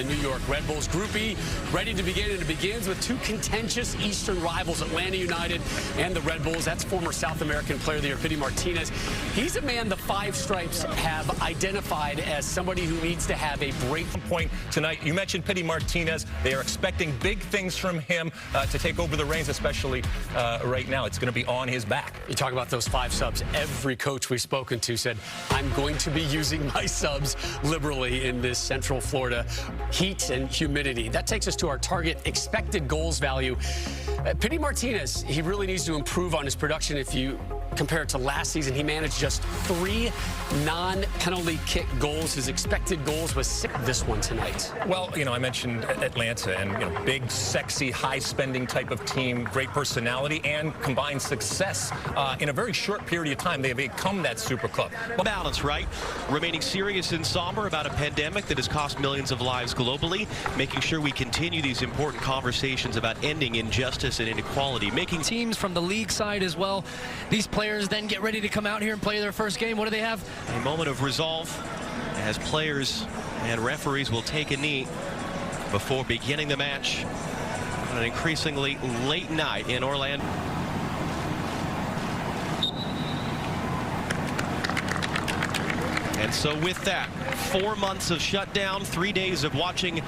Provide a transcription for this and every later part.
the New York Red Bulls. Group E ready to begin, and it begins with two contentious Eastern rivals, Atlanta United and the Red Bulls. That's former South American Player of the Year, Pity Martinez. He's a man the Five Stripes have identified as somebody who needs to have a break. Point tonight, you mentioned Pity Martinez. They are expecting big things from him to take over the reins, especially right now. It's going to be on his back. You talk about those 5 subs. Every coach we've spoken to said, I'm going to be using my subs liberally in this Central Florida heat and humidity. That takes us to our target expected goals value. Pity Martinez, he really needs to improve on his production. If you compare it to last season, he managed just 3 non-penalty kick goals. His expected goals was 6. This one tonight. Well, I mentioned Atlanta, and big, sexy, high-spending type of team, great personality, and combined success in a very short period of time. They have become that super club. Balance, right? Remaining serious and somber about a pandemic that has cost millions of lives globally, making sure we continue these important conversations about ending injustice and inequality, making teams from the league side as well. These players then get ready to come out here and play their first game. What do they have? A moment of resolve as players and referees will take a knee before beginning the match on an increasingly late night in Orlando. And so with that, 4 months of shutdown, 3 days of watching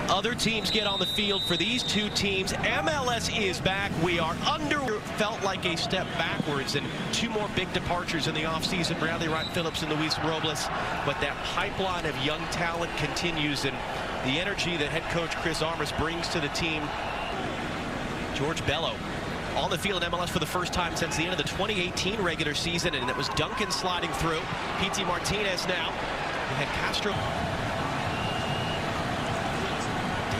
other teams get on the field for these two teams. MLS is back. We are under. Felt like a step backwards, and 2 more big departures in the offseason. Bradley Wright Phillips and Luis Robles. But that pipeline of young talent continues, and the energy that head coach Chris Armas brings to the team. George Bello on the field in MLS for the first time since the end of the 2018 regular season, and it was Duncan sliding through. Pity Martinez now. We had Castro.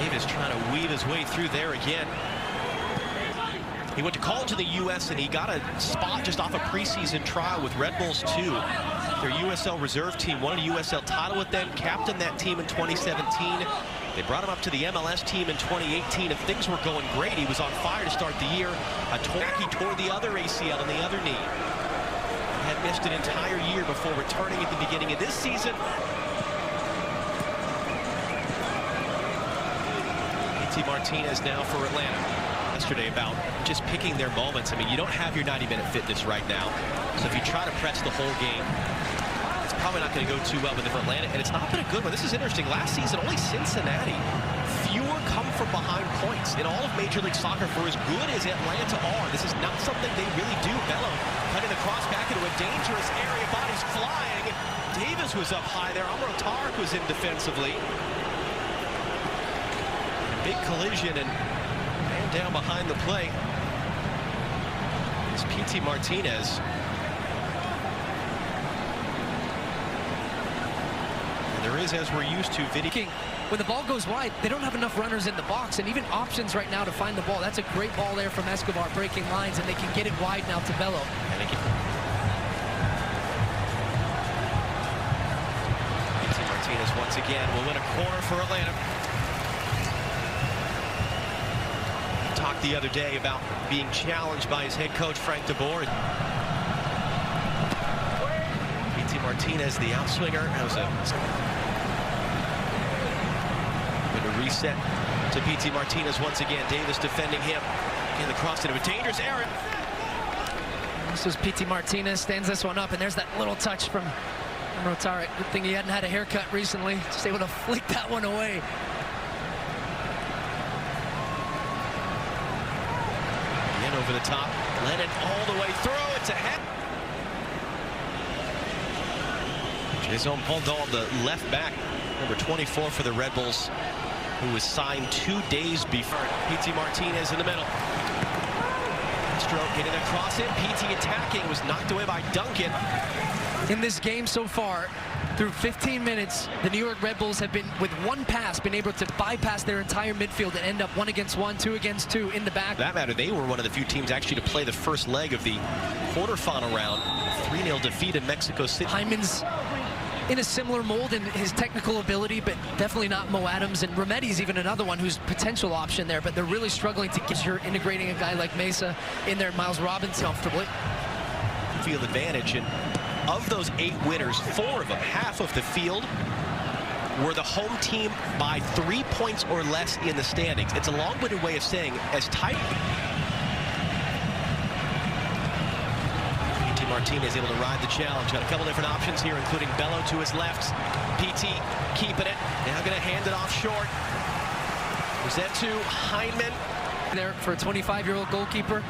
Davis trying to weave his way through there again. He went to college in the U.S. and he got a spot just off a preseason trial with Red Bulls 2. Their USL reserve team won a USL title with them, captained that team in 2017. They brought him up to the MLS team in 2018. If things were going great, he was on fire to start the year. He tore the other ACL in the other knee. Had missed an entire year before returning at the beginning of this season. Pity Martinez now for Atlanta. Yesterday about just picking their moments. I mean, you don't have your 90-minute fitness right now. So if you try to press the whole game, it's probably not going to go too well with Atlanta, and it's not been a good one. This is interesting. Last season, only Cincinnati. Fewer come from behind points in all of Major League Soccer for as good as Atlanta are. This is not something they really do. Bello cutting the cross back into a dangerous area. Bodies flying. Davis was up high there. Amaro Tarek was in defensively. Big collision, and man down behind the play is Pity Martinez. There is, as we're used to, video. When the ball goes wide, they don't have enough runners in the box, and even options right now to find the ball. That's a great ball there from Escobar, breaking lines, and they can get it wide now to Bello. Martinez once again will win a corner for Atlanta. Talked the other day about being challenged by his head coach, Frank de Boer. Pity Martinez, the outswinger. That was a reset to Pity Martinez once again. Davis defending him in the cross into a dangerous area. This is Pity Martinez, stands this one up, and there's that little touch from Amaro Tarek. Good thing he hadn't had a haircut recently. Just able to flick that one away. Again over the top, Lennon all the way through. It's ahead. Jason Pondon, the left back, number 24 for the Red Bulls, who was signed 2 days before. Pity Martinez in the middle. Castro getting across it. Pity attacking, was knocked away by Duncan. In this game so far, through 15 minutes, the New York Red Bulls have been, with one pass, been able to bypass their entire midfield and end up 1 against 1, 2 against 2 in the back. For that matter, they were one of the few teams actually to play the first leg of the quarterfinal round. 3-0 defeat in Mexico City. Hyman's in a similar mold in his technical ability, but definitely not Mo Adams. And Remedi's even another one who's potential option there, but they're really struggling to get you're integrating a guy like Mesa in there, Miles Robinson comfortably. Field advantage, and of those 8 winners, 4 of them, half of the field, were the home team by 3 points or less in the standings. It's a long-winded way of saying as tight. PT Martinez able to ride the challenge. Got a couple different options here, including Bello to his left. PT keeping it. Now going to hand it off short. Was that to Hyndman? There for a 25-year-old goalkeeper,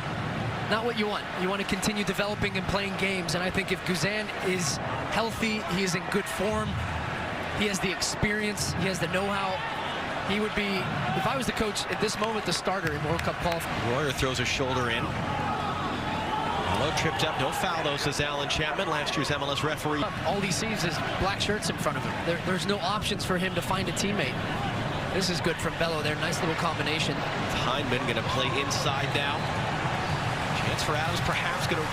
not what you want. You want to continue developing and playing games, and I think if Guzan is healthy, he is in good form, he has the experience, he has the know-how, he would be, if I was the coach at this moment, the starter in World Cup qualifying. Royer throws a shoulder in. Low tripped up, no foul though, says Alan Chapman, last year's MLS referee. All he sees is black shirts in front of him. There's no options for him to find a teammate. This is good from Bello there, nice little combination. Hyndman going to play inside now. Chance for Adams, perhaps going to...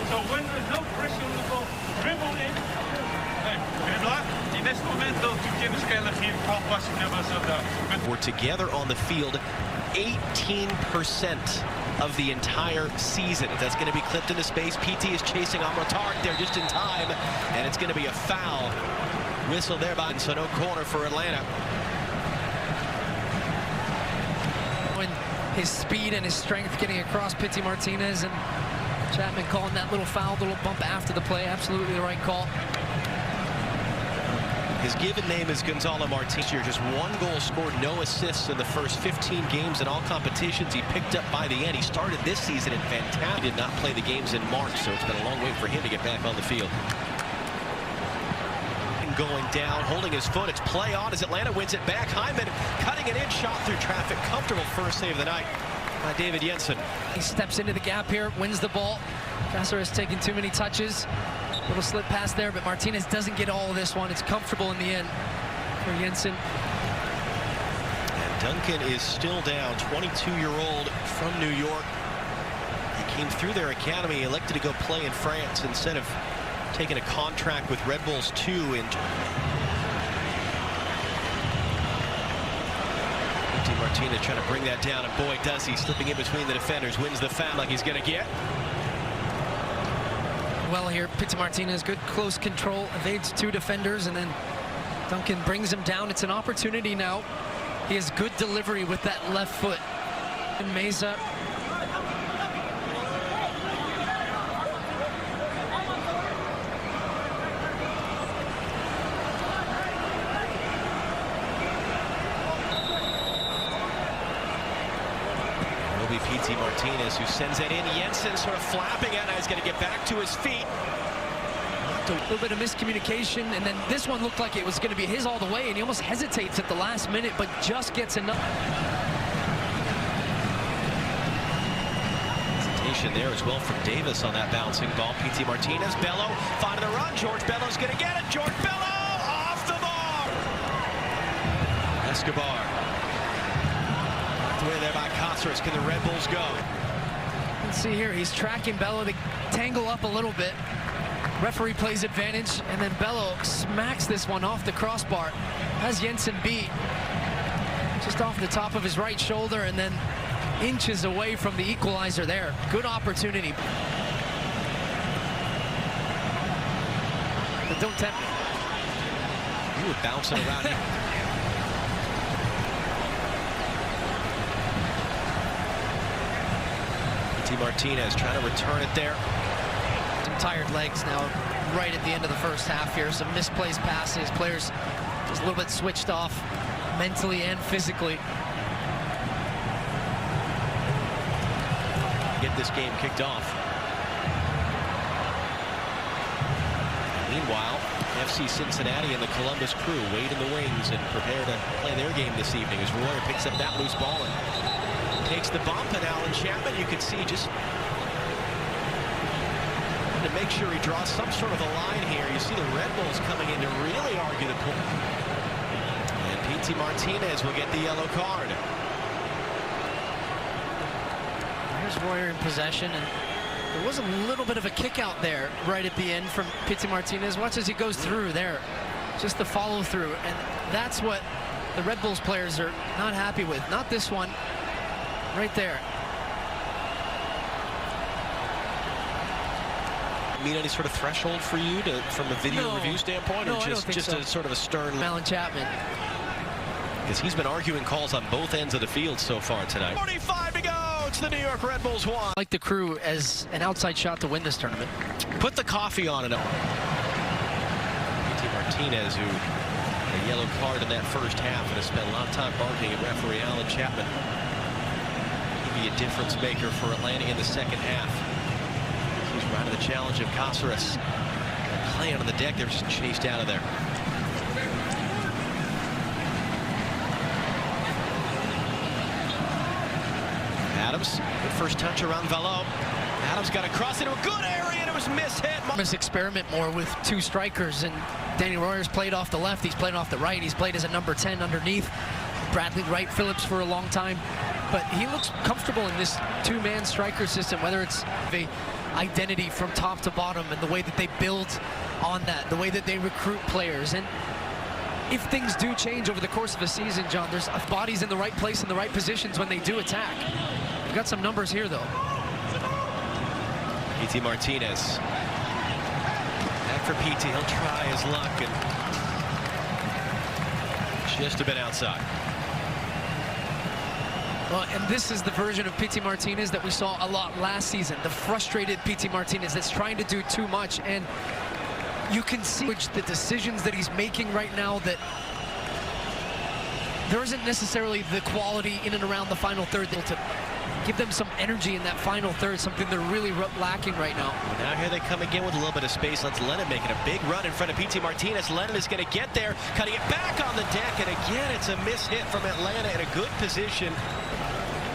So when there's no pressure on the ball, dribble in. Die beste moment dat u kennis krijgt hier passing hebben zodat. We're together on the field 18% of the entire season. That's going to be clipped into space. PT is chasing Amratard there just in time, and it's going to be a foul. Whistle there by, so no corner for Atlanta. When his speed and his strength getting across PT Martinez, and Chapman calling that little foul, the little bump after the play, absolutely the right call. His given name is Gonzalo Martínez. Just 1 goal scored, no assists in the first 15 games in all competitions. He picked up by the end. He started this season in fantastic. He did not play the games in March, so it's been a long wait for him to get back on the field. Going down, holding his foot. It's play on as Atlanta wins it back. Hyndman cutting it in, shot through traffic. Comfortable first save of the night by David Jensen. He steps into the gap here, wins the ball. Cáceres taking too many touches. Little slip pass there, but Martinez doesn't get all of this one. It's comfortable in the end for Jensen. And Duncan is still down, 22-year-old from New York. He came through their academy, elected to go play in France instead of taking a contract with Red Bulls 2 in. PT Martinez trying to bring that down, and boy does he, slipping in between the defenders, wins the foul like he's going to get. Well here, PT Martinez, good close control, evades 2 defenders, and then Duncan brings him down. It's an opportunity now. He has good delivery with that left foot. And Meza. It'll be PT Martinez who sends it in. Jensen sort of flapping it, and he's going to get back to his feet. A little bit of miscommunication, and then this one looked like it was going to be his all the way, and he almost hesitates at the last minute, but just gets enough. Hesitation there as well from Davis on that bouncing ball. PT Martinez, Bello, finding the run. George Bello's going to get it. George Bello off the bar. Escobar. Away there by Cáceres. Can the Red Bulls go? Let's see here, he's tracking Bello. They tangle up a little bit. Referee plays advantage, and then Bello smacks this one off the crossbar. Has Jensen beat just off the top of his right shoulder, and then inches away from the equalizer there. Good opportunity. But don't tempt me. You were bouncing around here. PT Martinez trying to return it there. Some tired legs now right at the end of the first half here. Some misplaced passes. Players just a little bit switched off mentally and physically. Get this game kicked off. Meanwhile, FC Cincinnati and the Columbus Crew wait in the wings and prepare to play their game this evening as Royer picks up that loose ball and takes the bump, and Alan Chapman, you can see, just to make sure he draws some sort of a line here. You see the Red Bulls coming in to really argue the point. And PT Martinez will get the yellow card. Here's Royer in possession, and there was a little bit of a kick out there right at the end from PT Martinez. Watch as he goes through there. Just the follow through, and that's what the Red Bulls players are not happy with. Not this one. Right there. that mean any sort of threshold for you from a video review standpoint, no, or I don't think just so. a sort of a stern? Alan Chapman. Because he's been arguing calls on both ends of the field so far tonight. 45 to go. It's the New York Red Bulls 1. I like the Crew as an outside shot to win this tournament. Put the coffee on it. Martinez, who a yellow card in that first half and has spent a lot of time barking at referee Alan Chapman. He'd be a difference maker for Atlanta in the second half. He's right to the challenge of Cáceres. Playing on the deck, they're just chased out of there. Adams, good first touch around Valo. Adams got across into a good area, and it was mishit. Must experiment more with two strikers, and Danny Royer's played off the left, he's played off the right, he's played as a number 10 underneath Bradley Wright Phillips for a long time, but he looks comfortable in this two-man striker system, whether it's the identity from top to bottom and the way that they build on that, the way that they recruit players. And if things do change over the course of a season, John, there's bodies in the right place in the right positions when they do attack. We've got some numbers here, though. P.T. Martinez. Back for P.T. He'll try his luck, and just a bit outside. Well, and this is the version of P.T. Martinez that we saw a lot last season. The frustrated P.T. Martinez that's trying to do too much, and you can see the decisions that he's making right now, that there isn't necessarily the quality in and around the final third to give them some energy in that final third, something they're really lacking right now. Well, now here they come again with a little bit of space. Let's Lennon making a big run in front of P.T. Martinez. Lennon is going to get there, cutting it back on the deck, and again it's a miss hit from Atlanta in a good position.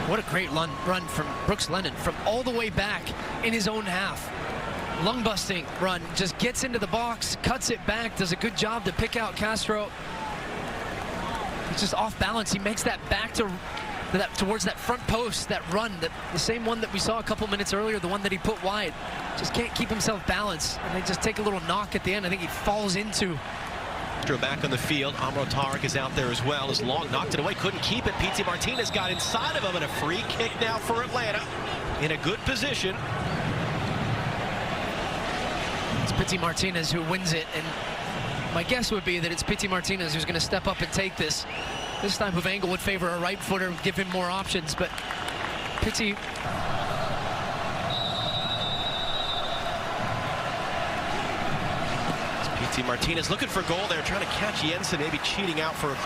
What a great run from Brooks Lennon from all the way back in his own half. Lung-busting run, just gets into the box, cuts it back, does a good job to pick out Castro. He's just off balance. He makes that back towards that front post, that run, the same one that we saw a couple minutes earlier, the one that he put wide. Just can't keep himself balanced, and they just take a little knock at the end. I think he falls into. Back on the field, Amro Tarek is out there as well. As Long knocked it away, couldn't keep it. P.T. Martinez got inside of him, and a free kick now for Atlanta in a good position. It's P.T. Martinez who wins it, and my guess would be that it's P.T. Martinez who's going to step up and take this. This type of angle would favor a right footer, give him more options, but P.T. P.T. Martinez looking for goal there, trying to catch Jensen, maybe cheating out for a...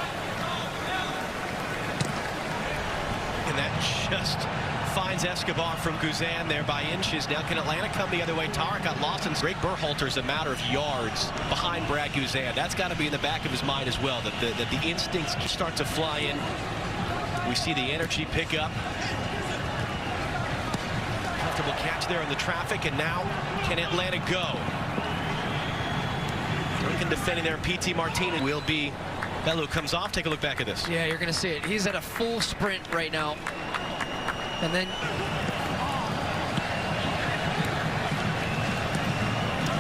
And that just finds Escobar from Guzan there by inches. Now can Atlanta come the other way? Tarek got lost, and Greg Berhalter's a matter of yards behind Brad Guzan. That's got to be in the back of his mind as well, that the instincts start to fly in. We see the energy pick up. Comfortable catch there in the traffic, and now can Atlanta go? Lincoln defending there, P.T. Martinez will be. Bellew comes off. Take a look back at this. Yeah, you're going to see it. He's at a full sprint right now. And then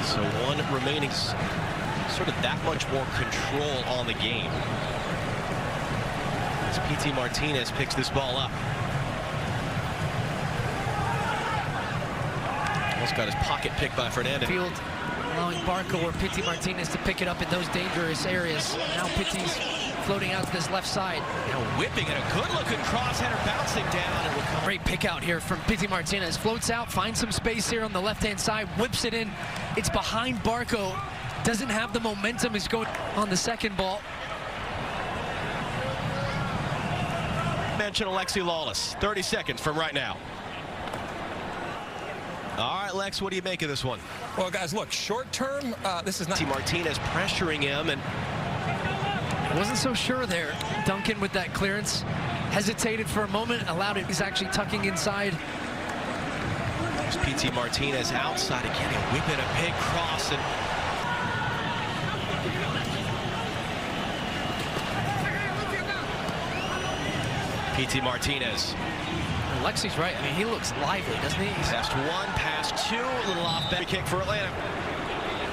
so one remaining, sort of that much more control on the game as P.T. Martinez picks this ball up. Almost got his pocket picked by Fernandez. Field allowing Barco or P.T. Martinez to pick it up in those dangerous areas. Now P.T.'s floating out to this left side. Now whipping it, a good-looking crossheader bouncing down. And will come. Great pick out here from P.T. Martinez. Floats out, finds some space here on the left-hand side, whips it in. It's behind Barco. Doesn't have the momentum. He's going on the second ball. Mention Alexi Lawless. 30 seconds from right now. All right, Lex, what do you make of this one? Well, guys, look, short term, this is not. P.T. Martinez pressuring him, and wasn't so sure there. Duncan with that clearance. Hesitated for a moment, allowed it. He's actually tucking inside. There's P.T. Martinez outside again. He'll whip in a big cross, and P.T. Martinez. Alexi's right. I mean, he looks lively, doesn't he? Test one, pass two, a little off back kick for Atlanta.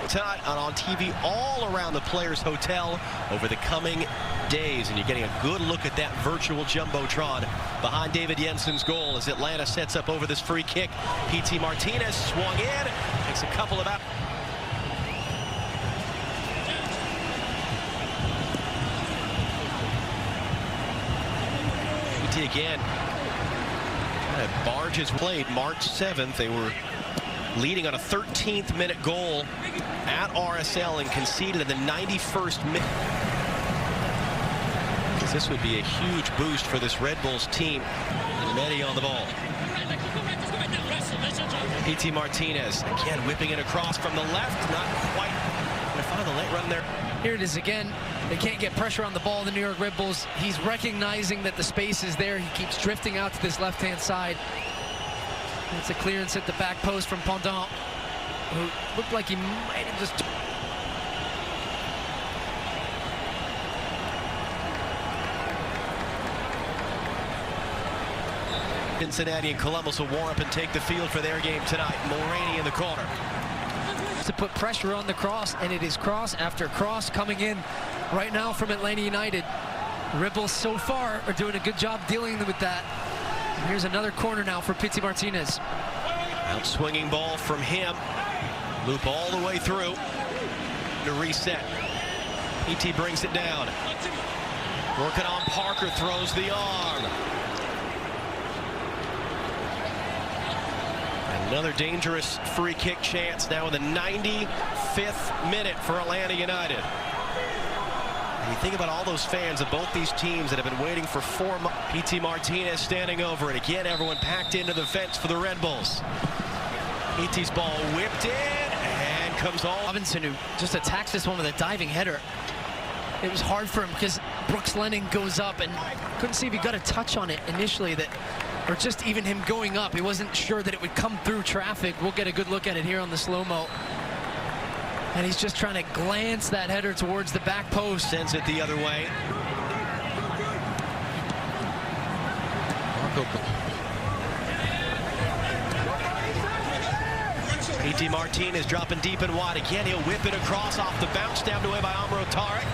tonight on TV all around the Players Hotel over the coming days, and you're getting a good look at that virtual jumbotron behind David Jensen's goal as Atlanta sets up over this free kick. P.T. Martinez swung in, takes a couple of out. P.T. again. Barges played March 7th. They were leading on a 13th minute goal at RSL and conceded in the 91st minute. This would be a huge boost for this Red Bulls team. Medi on the ball. P.T. Martinez again whipping it across from the left. Not quite going to find the late run there. Here it is again. They can't get pressure on the ball, the New York Red Bulls. He's recognizing that the space is there. He keeps drifting out to this left-hand side. It's a clearance at the back post from Pendant, who looked like he might have just... Cincinnati and Columbus will warm up and take the field for their game tonight. Mulroney in the corner. To put pressure on the cross, and it is cross after cross coming in right now from Atlanta United. The Red Bulls so far are doing a good job dealing with that. And here's another corner now for P.T. Martinez. Out swinging ball from him. Loop all the way through to reset. P.T. brings it down. Working on Parker, throws the arm. Another dangerous free kick chance now in the 95th minute for Atlanta United. And you think about all those fans of both these teams that have been waiting for 4 months. P.T. Martinez standing over it. Again, everyone packed into the fence for the Red Bulls. P.T.'s ball whipped in and comes all. Robinson, who just attacks this one with a diving header. It was hard for him because Brooks Lennon goes up and couldn't see if he got a touch on it initially, that, or just even him going up. He wasn't sure that it would come through traffic. We'll get a good look at it here on the slow-mo. And he's just trying to glance that header towards the back post. Sends it the other way. P.T. Martinez dropping deep and wide. Again, he'll whip it across off the bounce, stabbed away by Amro Tarek.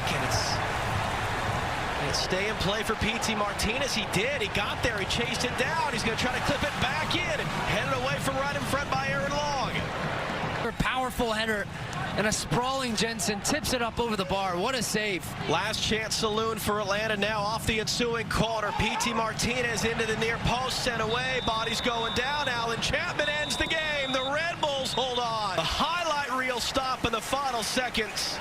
And it's stay in play for P.T. Martinez. He did. He got there. He chased it down. He's going to try to clip it back in. Headed away from right in front by Aaron Long. A powerful header and a sprawling Jensen tips it up over the bar. What a save. Last chance saloon for Atlanta now off the ensuing corner. P.T. Martinez into the near post, sent away. Bodies going down. Alan Chapman ends the game. The Red Bulls hold on. The highlight reel stop in the final seconds.